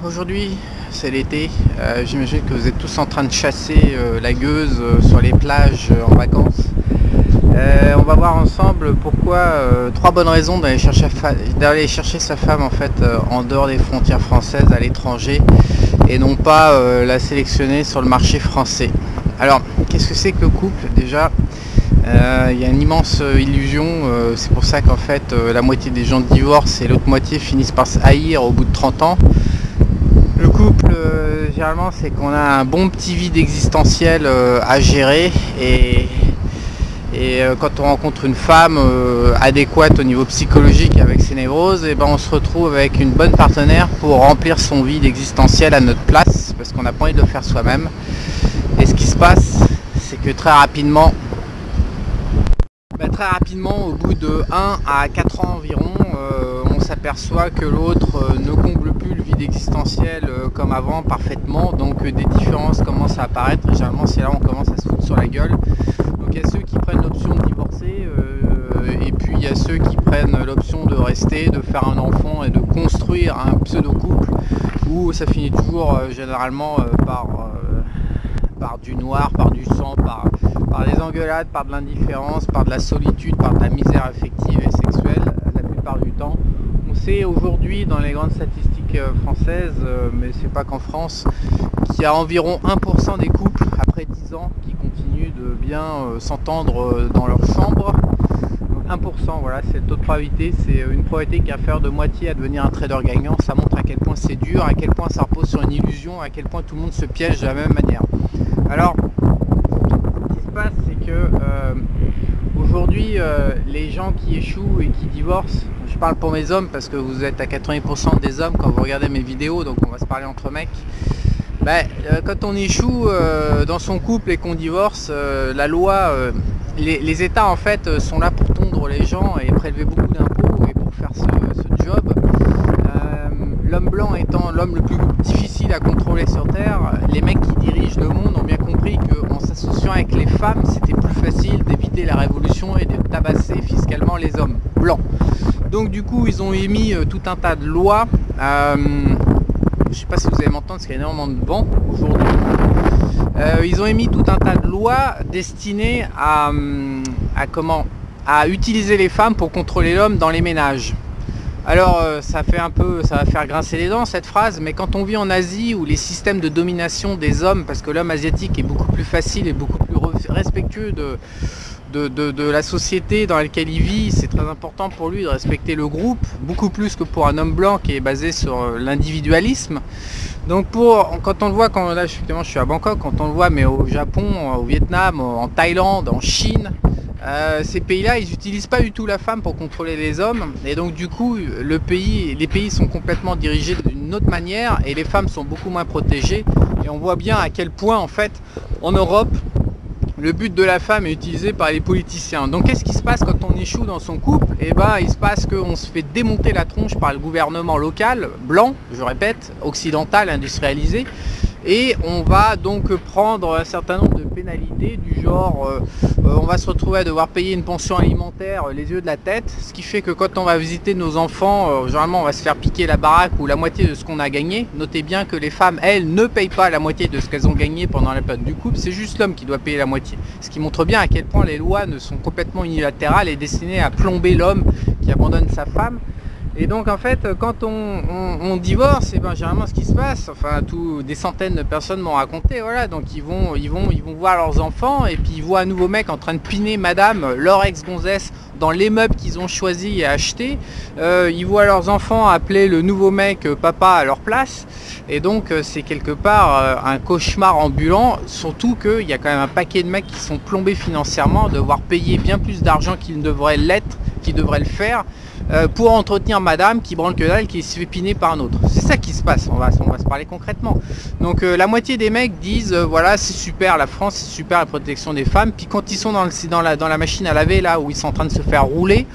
Aujourd'hui c'est l'été, j'imagine que vous êtes tous en train de chasser la gueuse sur les plages en vacances. On va voir ensemble pourquoi, trois bonnes raisons d'aller chercher sa femme en fait en dehors des frontières françaises, à l'étranger, et non pas la sélectionner sur le marché français. Alors qu'est-ce que c'est que le couple déjà? Il y a une immense illusion, c'est pour ça qu'en fait la moitié des gens divorcent et l'autre moitié finissent par se haïr au bout de 30 ans. Le couple, généralement, c'est qu'on a un bon petit vide existentiel à gérer, et quand on rencontre une femme adéquate au niveau psychologique avec ses névroses, et ben on se retrouve avec une bonne partenaire pour remplir son vide existentiel à notre place, parce qu'on n'a pas envie de le faire soi-même. Et ce qui se passe, c'est que très rapidement, au bout de 1 à 4 ans environ, on s'aperçoit que l'autre ne comble plus le vide existentiel comme avant parfaitement, donc des différences commencent à apparaître, et généralement c'est là où on commence à se foutre sur la gueule. Donc il y a ceux qui prennent l'option de divorcer, et puis il y a ceux qui prennent l'option de rester, de faire un enfant et de construire un pseudo-couple, où ça finit toujours généralement par du noir, par du sang, par des engueulades, par de l'indifférence, par de la solitude, par de la misère affective et sexuelle la plupart du temps. On sait aujourd'hui dans les grandes statistiques françaises, mais c'est pas qu'en France, qu'il y a environ 1% des couples après 10 ans qui continuent de bien s'entendre dans leur chambre. Donc 1%, voilà, c'est le taux de probabilité, c'est une probabilité qui a affaire de moitié à devenir un trader gagnant. Ça montre à quel point c'est dur, à quel point ça repose sur une illusion, à quel point tout le monde se piège de la même manière. Alors, ce qui se passe, c'est que aujourd'hui, les gens qui échouent et qui divorcent, je parle pour mes hommes parce que vous êtes à 80% des hommes quand vous regardez mes vidéos, donc on va se parler entre mecs. Quand on échoue dans son couple et qu'on divorce, la loi, les États en fait sont là pour tondre les gens et prélever beaucoup d'impôts et pour faire ce job. L'homme blanc étant l'homme le plus difficile à contrôler sur Terre, les mecs qui dirigent le monde ont bien compris qu'en s'associant avec les femmes, c'était plus facile d'éviter la révolution et de tabasser fiscalement les hommes blancs. Donc du coup, ils ont émis tout un tas de lois. Je ne sais pas si vous allez m'entendre parce qu'il y a énormément de vent aujourd'hui. Ils ont émis tout un tas de lois destinées à utiliser les femmes pour contrôler l'homme dans les ménages. Alors ça va faire grincer les dents cette phrase, mais quand on vit en Asie où les systèmes de domination des hommes, parce que l'homme asiatique est beaucoup plus facile et beaucoup plus respectueux de la société dans laquelle il vit, c'est très important pour lui de respecter le groupe, beaucoup plus que pour un homme blanc qui est basé sur l'individualisme. Donc quand on le voit, là justement je suis à Bangkok, quand on le voit mais au Japon, au Vietnam, en Thaïlande, en Chine, ces pays-là, ils n'utilisent pas du tout la femme pour contrôler les hommes, et donc du coup les pays sont complètement dirigés d'une autre manière et les femmes sont beaucoup moins protégées, et on voit bien à quel point en fait en Europe le but de la femme est utilisé par les politiciens. Donc qu'est-ce qui se passe quand on échoue dans son couple? Il se passe qu'on se fait démonter la tronche par le gouvernement local, blanc, je répète, occidental, industrialisé, et on va donc prendre un certain nombre de pénalités du genre on va se retrouver à devoir payer une pension alimentaire les yeux de la tête, ce qui fait que quand on va visiter nos enfants, généralement on va se faire piquer la baraque ou la moitié de ce qu'on a gagné. Notez bien que les femmes, elles, ne payent pas la moitié de ce qu'elles ont gagné pendant la période du couple, c'est juste l'homme qui doit payer la moitié. Ce qui montre bien à quel point les lois ne sont complètement unilatérales et destinées à plomber l'homme qui abandonne sa femme. Et donc en fait, quand on divorce, et généralement ce qui se passe, enfin des centaines de personnes m'ont raconté, voilà, donc ils vont voir leurs enfants et puis ils voient un nouveau mec en train de piner madame, leur ex-gonzesse, dans l'immeuble qu'ils ont choisi et acheté. Ils voient leurs enfants appeler le nouveau mec papa à leur place, et donc c'est quelque part un cauchemar ambulant, surtout qu'il y a quand même un paquet de mecs qui sont plombés financièrement, devoir payer bien plus d'argent qu'ils ne devraient l'être, qu'ils devraient le faire, pour entretenir madame qui branle que dalle, qui se fait piner par un autre. C'est ça qui se passe, on va se parler concrètement. Donc la moitié des mecs disent voilà, c'est super la France, c'est super la protection des femmes, puis quand ils sont dans la machine à laver, là où ils sont en train de se faire rouler,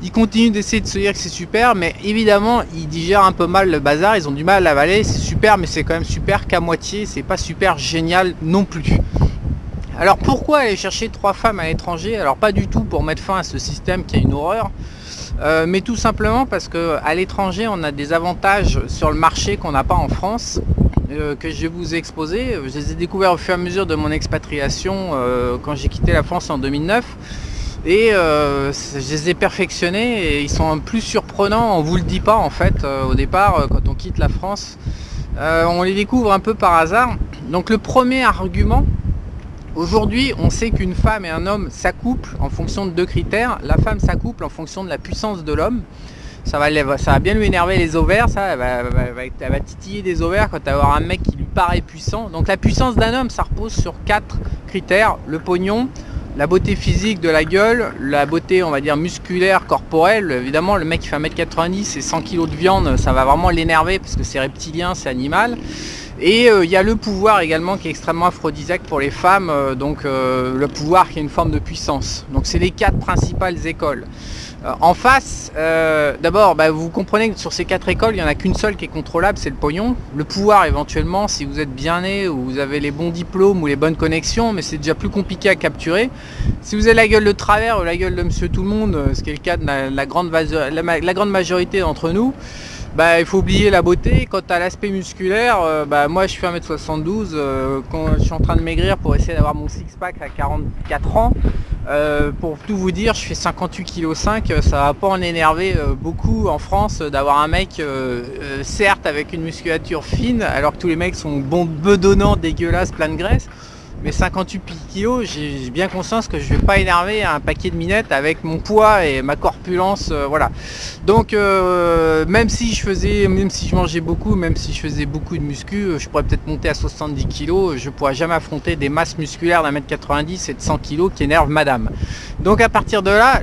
ils continuent d'essayer de se dire que c'est super, mais évidemment ils digèrent un peu mal le bazar, ils ont du mal à l'avaler. C'est super, mais c'est quand même super qu'à moitié, c'est pas super génial non plus. Alors pourquoi aller chercher 3 femmes à l'étranger? Alors pas du tout pour mettre fin à ce système qui est une horreur, mais tout simplement parce qu'à l'étranger, on a des avantages sur le marché qu'on n'a pas en France, que je vais vous exposer. Je les ai découverts au fur et à mesure de mon expatriation quand j'ai quitté la France en 2009. Et je les ai perfectionnés et ils sont plus surprenants, on vous le dit pas en fait au départ quand on quitte la France. On les découvre un peu par hasard. Donc le premier argument, aujourd'hui on sait qu'une femme et un homme s'accouplent en fonction de deux critères. La femme s'accouple en fonction de la puissance de l'homme. Ça va bien lui énerver les ovaires, ça, elle va titiller des ovaires quand elle va avoir un mec qui lui paraît puissant. Donc la puissance d'un homme, ça repose sur 4 critères: le pognon, la beauté physique de la gueule, la beauté on va dire musculaire, corporelle. Évidemment le mec qui fait 1m90 et 100 kg de viande, ça va vraiment l'énerver parce que c'est reptilien, c'est animal. Et il y a le pouvoir également qui est extrêmement aphrodisiaque pour les femmes, donc le pouvoir qui est une forme de puissance. Donc c'est les 4 principales écoles. En face, d'abord vous comprenez que sur ces 4 écoles, il n'y en a qu'une seule qui est contrôlable, c'est le pognon. Le pouvoir éventuellement si vous êtes bien né ou vous avez les bons diplômes ou les bonnes connexions, mais c'est déjà plus compliqué à capturer. Si vous avez la gueule de travers ou la gueule de monsieur tout le monde, ce qui est le cas de la grande majorité d'entre nous, il faut oublier la beauté. Quant à l'aspect musculaire, moi je fais 1m72, quand je suis en train de maigrir pour essayer d'avoir mon six-pack à 44 ans, pour tout vous dire, je fais 58,5 kg, ça va pas en énerver beaucoup en France d'avoir un mec, certes avec une musculature fine, alors que tous les mecs sont bedonnants, dégueulasses, plein de graisse. Mais 58 kg, j'ai bien conscience que je vais pas énerver un paquet de minettes avec mon poids et ma corpulence, voilà. Donc même si je mangeais beaucoup, même si je faisais beaucoup de muscu, je pourrais peut-être monter à 70 kg, je pourrais jamais affronter des masses musculaires d'1m90 et de 100 kg qui énervent madame. Donc à partir de là,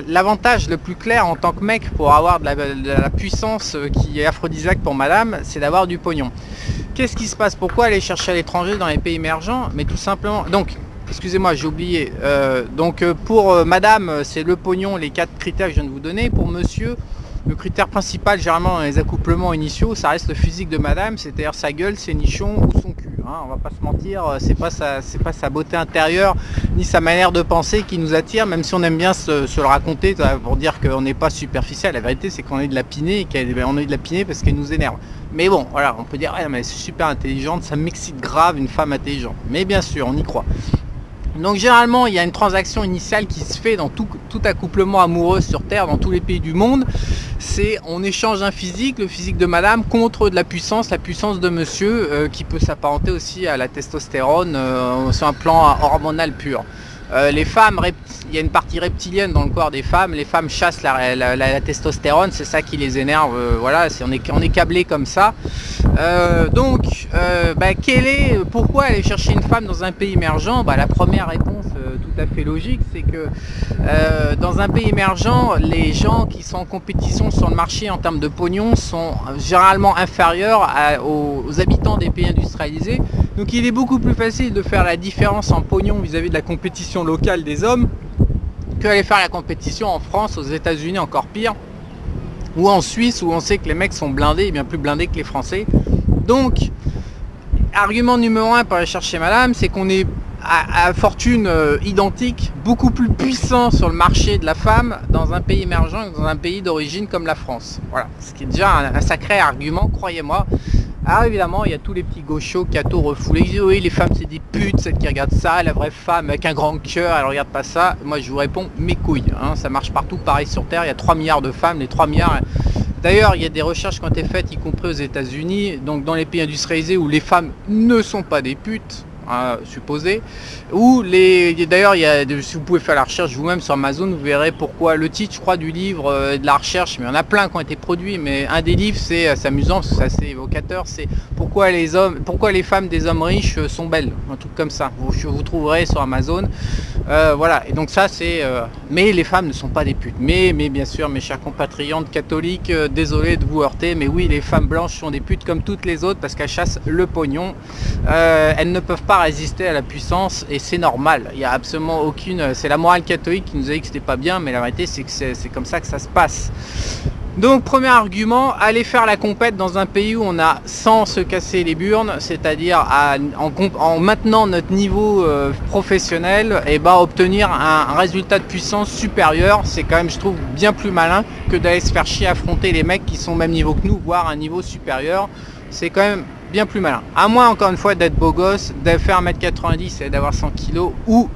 l'avantage le plus clair en tant que mec pour avoir de la puissance qui est aphrodisiaque pour madame, c'est d'avoir du pognon. Qu'est-ce qui se passe? Pourquoi aller chercher à l'étranger dans les pays émergents? Mais tout simplement, donc, excusez-moi, j'ai oublié. Pour madame, c'est le pognon, les 4 critères que je viens de vous donner. Pour monsieur, le critère principal, généralement dans les accouplements initiaux, ça reste le physique de madame, c'est-à-dire sa gueule, ses nichons ou son cul. Hein, on va pas se mentir, c'est pas sa beauté intérieure, ni sa manière de penser qui nous attire, même si on aime bien se le raconter pour dire qu'on n'est pas superficiel. La vérité, c'est qu'on est de la pinée, et on est de la pinée parce qu'elle nous énerve. Mais bon, voilà, on peut dire, ouais, mais c'est super intelligente, ça m'excite grave une femme intelligente. Mais bien sûr, on y croit. Donc généralement, il y a une transaction initiale qui se fait dans tout accouplement amoureux sur Terre, dans tous les pays du monde. C'est on échange un physique, le physique de madame, contre de la puissance de monsieur, qui peut s'apparenter aussi à la testostérone sur un plan hormonal pur. Les femmes, il y a une partie reptilienne dans le corps des femmes, les femmes chassent la testostérone, c'est ça qui les énerve, voilà, on est câblé comme ça. Pourquoi aller chercher une femme dans un pays émergent? La première réponse tout à fait logique, c'est que dans un pays émergent, les gens qui sont en compétition sur le marché en termes de pognon sont généralement inférieurs aux habitants des pays industrialisés. Donc il est beaucoup plus facile de faire la différence en pognon vis-à-vis de la compétition locale des hommes que aller faire la compétition en France, aux États-Unis, encore pire, ou en Suisse où on sait que les mecs sont blindés, et bien plus blindés que les Français. Donc argument numéro 1 pour aller chercher madame, c'est qu'on est à fortune identique, beaucoup plus puissant sur le marché de la femme dans un pays émergent que dans un pays d'origine comme la France. Voilà, ce qui est déjà un sacré argument, croyez-moi. Alors évidemment, il y a tous les petits gauchos cathos refoulés qui disent oui, les femmes c'est des putes, celles qui regardent ça, la vraie femme avec un grand cœur, elle regarde pas ça. Moi je vous réponds, mes couilles, hein, ça marche partout pareil sur Terre, il y a 3 milliards de femmes, les 3 milliards... D'ailleurs, il y a des recherches qui ont été faites, y compris aux États-Unis, donc dans les pays industrialisés où les femmes ne sont pas des putes, supposé, ou d'ailleurs si vous pouvez faire la recherche vous-même sur Amazon, vous verrez pourquoi. Le titre je crois du livre de la recherche, mais il y en a plein qui ont été produits, mais un des livres c'est amusant parce que c'est assez évocateur, c'est pourquoi les femmes des hommes riches sont belles, un truc comme ça, vous trouverez sur Amazon. Voilà, et donc ça c'est mais les femmes ne sont pas des putes, mais bien sûr mes chers compatriotes catholiques, désolé de vous heurter, mais oui, les femmes blanches sont des putes comme toutes les autres parce qu'elles chassent le pognon, elles ne peuvent pas résister à la puissance et c'est normal, il n'y a absolument aucune, c'est la morale catholique qui nous a dit que c'était pas bien, mais la vérité c'est que c'est comme ça que ça se passe. Donc premier argument, aller faire la compète dans un pays où on a sans se casser les burnes, c'est-à-dire en maintenant notre niveau professionnel, et obtenir un résultat de puissance supérieur, c'est quand même, je trouve, bien plus malin que d'aller se faire chier affronter les mecs qui sont au même niveau que nous, voire un niveau supérieur. C'est quand même bien plus malin. À moins encore une fois d'être beau gosse, de faire 1m90 et d'avoir 100 kg, ou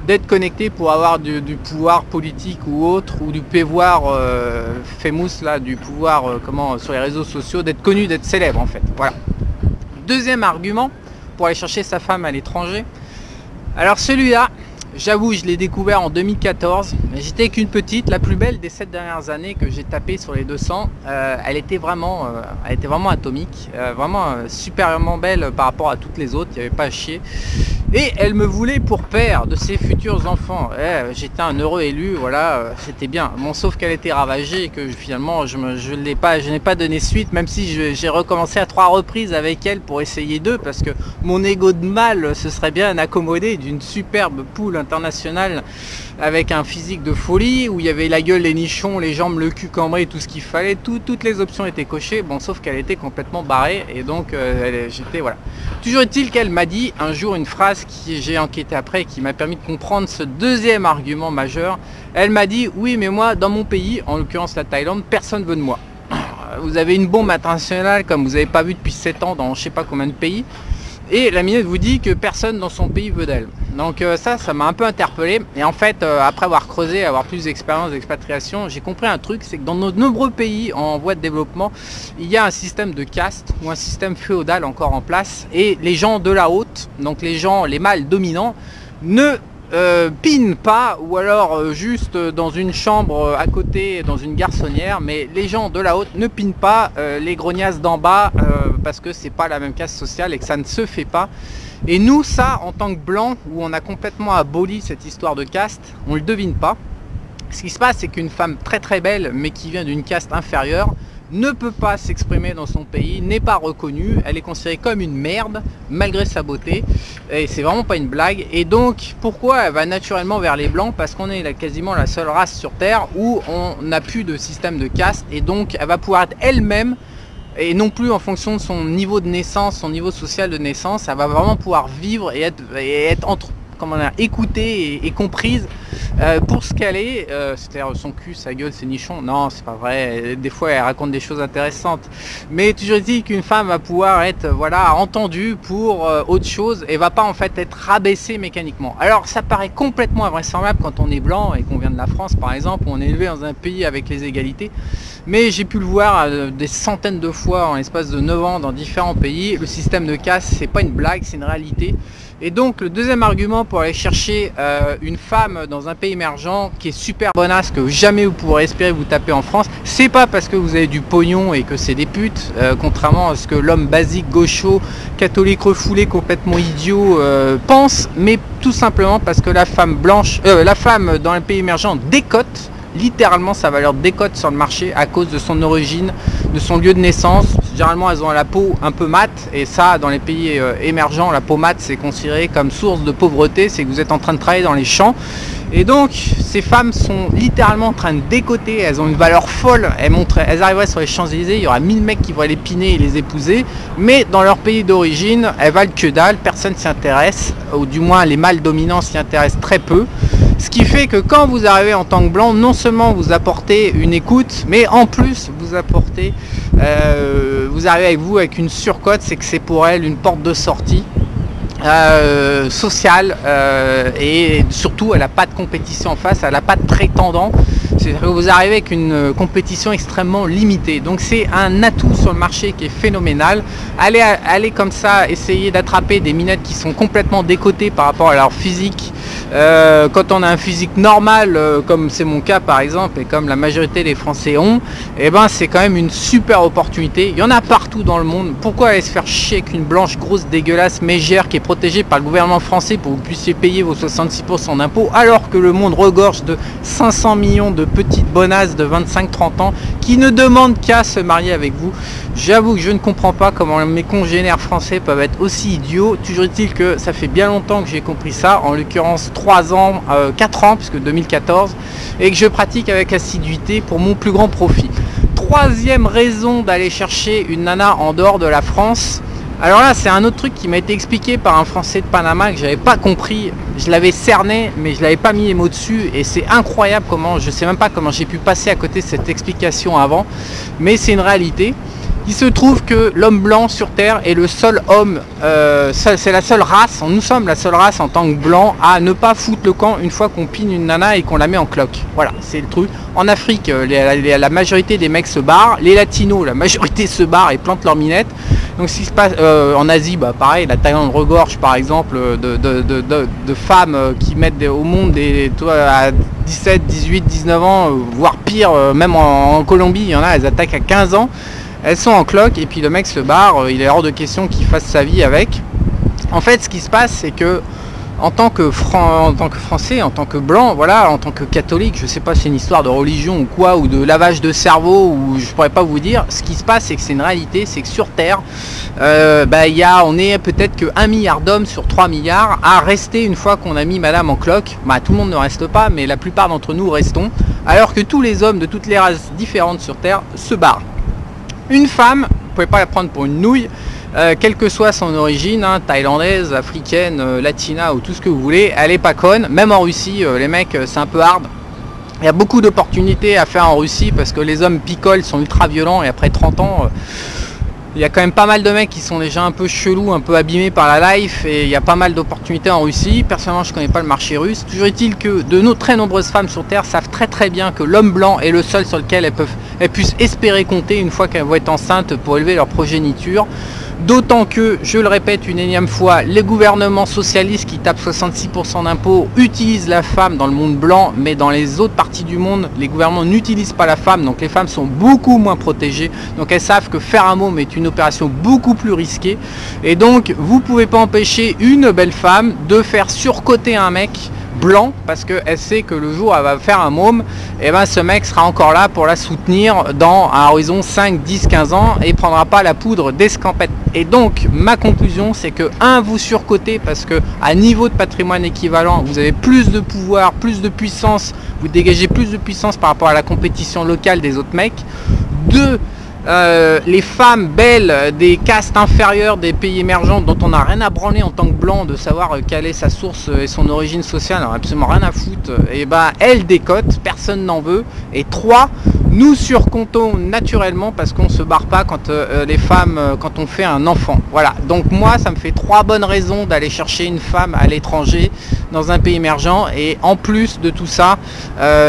d'être connecté pour avoir du pouvoir politique ou autre, ou du pouvoir famous là, du pouvoir sur les réseaux sociaux, d'être connu, d'être célèbre en fait. Voilà. Deuxième argument pour aller chercher sa femme à l'étranger. Alors celui-là, j'avoue, je l'ai découvert en 2014, mais j'étais qu'une petite, la plus belle des 7 dernières années que j'ai tapé sur les 200. Elle était vraiment atomique, vraiment supérieurement belle par rapport à toutes les autres, il n'y avait pas à chier. Et elle me voulait pour père de ses futurs enfants. J'étais un heureux élu, voilà, c'était bien. Bon, sauf qu'elle était ravagée et que finalement je n'ai pas donné suite, même si j'ai recommencé à 3 reprises avec elle pour essayer d'eux, parce que mon ego de mâle se serait bien accommodé d'une superbe poule internationale avec un physique de folie, où il y avait la gueule, les nichons, les jambes, le cul cambré, tout ce qu'il fallait, toutes les options étaient cochées, bon, sauf qu'elle était complètement barrée, et donc j'étais, voilà. Toujours est-il qu'elle m'a dit un jour une phrase qui j'ai enquêté après, qui m'a permis de comprendre ce deuxième argument majeur. Elle m'a dit, oui mais moi dans mon pays, en l'occurrence la Thaïlande, personne veut de moi. Vous avez une bombe internationale comme vous n'avez pas vu depuis 7 ans dans je sais pas combien de pays, et la minute vous dit que personne dans son pays veut d'elle. Donc ça m'a un peu interpellé, et en fait après avoir creusé, avoir plus d'expérience d'expatriation, j'ai compris un truc, c'est que dans nos nombreux pays en voie de développement, il y a un système de caste ou un système féodal encore en place, et les gens de la haute, donc les mâles dominants, ne pinent pas, ou alors juste dans une chambre à côté, dans une garçonnière, mais les gens de la haute ne pinent pas les grognasses d'en bas, parce que c'est pas la même caste sociale et que ça ne se fait pas. Et nous, ça, en tant que blancs, où on a complètement aboli cette histoire de caste, on ne le devine pas. Ce qui se passe, c'est qu'une femme très très belle, mais qui vient d'une caste inférieure, ne peut pas s'exprimer dans son pays, n'est pas reconnue, elle est considérée comme une merde, malgré sa beauté, et c'est vraiment pas une blague. Et donc, pourquoi elle va naturellement vers les blancs? Parce qu'on est quasiment la seule race sur Terre où on n'a plus de système de caste, et donc elle va pouvoir être elle-même, et non plus en fonction de son niveau de naissance, son niveau social de naissance. Elle va vraiment pouvoir vivre et être écoutée et comprise pour ce qu'elle est, c'est-à-dire son cul, sa gueule, ses nichons. Non, c'est pas vrai, des fois elle raconte des choses intéressantes, mais toujours dit qu'une femme va pouvoir être entendue pour autre chose, et va pas en fait être rabaissée mécaniquement. Alors ça paraît complètement invraisemblable quand on est blanc et qu'on vient de la France par exemple, où on est élevé dans un pays avec les égalités, mais j'ai pu le voir des centaines de fois en l'espace de 9 ans dans différents pays. Le système de caste, c'est pas une blague, c'est une réalité. Et donc le deuxième argument pour aller chercher une femme dans un pays émergent qui est super bonasse, que jamais vous pourrez espérer vous taper en France, c'est pas parce que vous avez du pognon et que c'est des putes, contrairement à ce que l'homme basique, gaucho, catholique refoulé, complètement idiot pense, mais tout simplement parce que la femme dans les pays émergents décote. Littéralement, sa valeur décote sur le marché à cause de son origine, de son lieu de naissance. Généralement, elles ont la peau un peu mate, et ça, dans les pays émergents, la peau mate, c'est considéré comme source de pauvreté, c'est que vous êtes en train de travailler dans les champs. Et donc, ces femmes sont littéralement en train de décoter, elles ont une valeur folle, elles arriveraient sur les Champs-Élysées, il y aura 1000 mecs qui vont les piner et les épouser, mais dans leur pays d'origine, elles valent que dalle, personne s'y intéresse, ou du moins les mâles dominants s'y intéressent très peu. Ce qui fait que quand vous arrivez en tant que blanc, non seulement vous apportez une écoute, mais en plus vous apportez, vous arrivez avec une surcote, c'est que c'est pour elle une porte de sortie sociale, et surtout elle n'a pas de compétition en face, elle n'a pas de prétendant. C'est-à-dire que vous arrivez avec une compétition extrêmement limitée. Donc c'est un atout sur le marché qui est phénoménal. Allez comme ça essayer d'attraper des minettes qui sont complètement décotées par rapport à leur physique. Quand on a un physique normal, comme c'est mon cas par exemple, et comme la majorité des Français ont, et ben c'est quand même une super opportunité. Il y en a partout dans le monde. Pourquoi aller se faire chier avec une blanche grosse dégueulasse mégère qui est protégée par le gouvernement français pour que vous puissiez payer vos 66% d'impôts, alors que le monde regorge de 500 millions de petites bonasses de 25-30 ans qui ne demandent qu'à se marier avec vous? J'avoue que je ne comprends pas comment mes congénères français peuvent être aussi idiots. Toujours est-il que ça fait bien longtemps que j'ai compris ça, en l'occurrence 3 ans, 4 ans, puisque 2014, et que je pratique avec assiduité pour mon plus grand profit. troisième raison d'aller chercher une nana en dehors de la France. Alors là, c'est un autre truc qui m'a été expliqué par un Français de Panama que j'avais pas compris. Je l'avais cerné, mais je l'avais pas mis les mots dessus. Et c'est incroyable comment, je sais même pas comment j'ai pu passer à côté de cette explication avant. Mais c'est une réalité. Il se trouve que l'homme blanc sur Terre est le seul homme, c'est la seule race, nous sommes la seule race en tant que blanc à ne pas foutre le camp une fois qu'on pine une nana et qu'on la met en cloque. Voilà, c'est le truc. En Afrique, la majorité des mecs se barrent, les latinos, la majorité se barrent et plantent leurs minettes. Donc ce qui se passe en Asie, bah, pareil, la Thaïlande regorge par exemple de femmes qui mettent au monde à 17, 18, 19 ans, voire pire, même en Colombie, il y en a, elles attaquent à 15 ans. Elles sont en cloque et puis le mec se barre, il est hors de question qu'il fasse sa vie avec. En fait, ce qui se passe, c'est que en tant que Français, en tant que blanc, voilà, en tant que catholique, je sais pas si c'est une histoire de religion ou quoi, ou de lavage de cerveau, ou je pourrais pas vous dire. Ce qui se passe, c'est que c'est une réalité, c'est que sur Terre, on est peut-être que 1 milliard d'hommes sur 3 milliards à rester une fois qu'on a mis madame en cloque. Bah, tout le monde ne reste pas, mais la plupart d'entre nous restons, alors que tous les hommes de toutes les races différentes sur Terre se barrent. Une femme, vous ne pouvez pas la prendre pour une nouille, quelle que soit son origine, hein, thaïlandaise, africaine, latina ou tout ce que vous voulez, elle est pas conne. Même en Russie, les mecs, c'est un peu hard. Il y a beaucoup d'opportunités à faire en Russie parce que les hommes picolent, sont ultra violents et après 30 ans, il y a quand même pas mal de mecs qui sont déjà un peu chelous, un peu abîmés par la life et il y a pas mal d'opportunités en Russie. Personnellement, je connais pas le marché russe. Toujours est-il que très nombreuses femmes sur Terre savent très bien que l'homme blanc est le seul sur lequel elles puissent espérer compter une fois qu'elles vont être enceintes pour élever leur progéniture. D'autant que, je le répète une énième fois, les gouvernements socialistes qui tapent 66% d'impôts utilisent la femme dans le monde blanc, mais dans les autres parties du monde, les gouvernements n'utilisent pas la femme, donc les femmes sont beaucoup moins protégées. Donc elles savent que faire un môme est une opération beaucoup plus risquée. Et donc, vous ne pouvez pas empêcher une belle femme de faire surcoter un mec blanc parce qu'elle sait que le jour où elle va faire un môme, et ben ce mec sera encore là pour la soutenir dans un horizon 5, 10, 15 ans et prendra pas la poudre d'escampette. Et donc ma conclusion, c'est que vous surcotez parce que à niveau de patrimoine équivalent, vous avez plus de pouvoir, plus de puissance, vous dégagez plus de puissance par rapport à la compétition locale des autres mecs. 2, les femmes belles des castes inférieures des pays émergents dont on n'a rien à branler en tant que blanc de savoir quelle est sa source et son origine sociale, alors absolument rien à foutre, et ben elles décotent, personne n'en veut. Et 3, nous surcomptons naturellement parce qu'on se barre pas quand les femmes, quand on fait un enfant. Voilà, donc moi ça me fait 3 bonnes raisons d'aller chercher une femme à l'étranger dans un pays émergent. Et en plus de tout ça,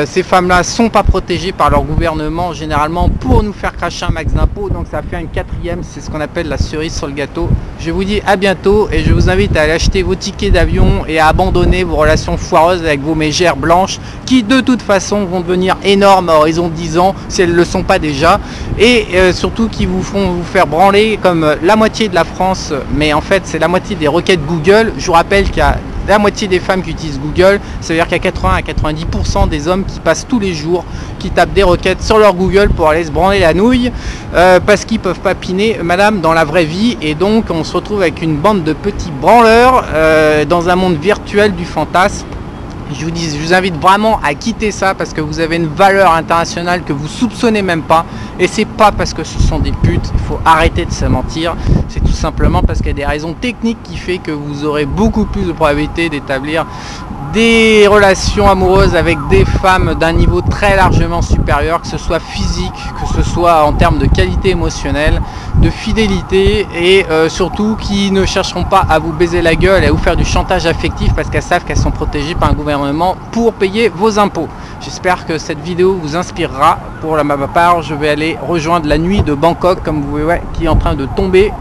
ces femmes là sont pas protégées par leur gouvernement généralement pour nous faire cracher un max d'impôts. Donc ça fait une 4e, c'est ce qu'on appelle la cerise sur le gâteau. Je vous dis à bientôt et je vous invite à aller acheter vos tickets d'avion et à abandonner vos relations foireuses avec vos mégères blanches qui de toute façon vont devenir énormes à horizon 10 ans si elles ne le sont pas déjà, et surtout qui vous font vous faire branler comme la moitié de la France, mais en fait c'est la moitié des requêtes Google. Je vous rappelle qu'il y a la moitié des femmes qui utilisent Google, ça veut dire qu'il y a 80 à 90% des hommes qui passent tous les jours, qui tapent des requêtes sur leur Google pour aller se branler la nouille, parce qu'ils peuvent pas piner madame dans la vraie vie. Et donc on se retrouve avec une bande de petits branleurs dans un monde virtuel du fantasme. Je vous invite vraiment à quitter ça parce que vous avez une valeur internationale que vous soupçonnez même pas, et c'est pas parce que ce sont des putes. Il faut arrêter de se mentir, c'est tout simplement parce qu'il y a des raisons techniques qui fait que vous aurez beaucoup plus de probabilité d'établir des relations amoureuses avec des femmes d'un niveau très largement supérieur, que ce soit physique, que ce soit en termes de qualité émotionnelle, de fidélité, et surtout qui ne chercheront pas à vous baiser la gueule et à vous faire du chantage affectif parce qu'elles savent qu'elles sont protégées par un gouvernement pour payer vos impôts. J'espère que cette vidéo vous inspirera. Pour ma part, je vais aller rejoindre la nuit de Bangkok, comme vous voyez, qui est en train de tomber,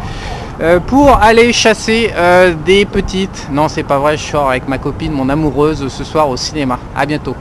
pour aller chasser des petites... Non, c'est pas vrai, je sors avec ma copine, mon amoureuse, ce soir au cinéma. À bientôt.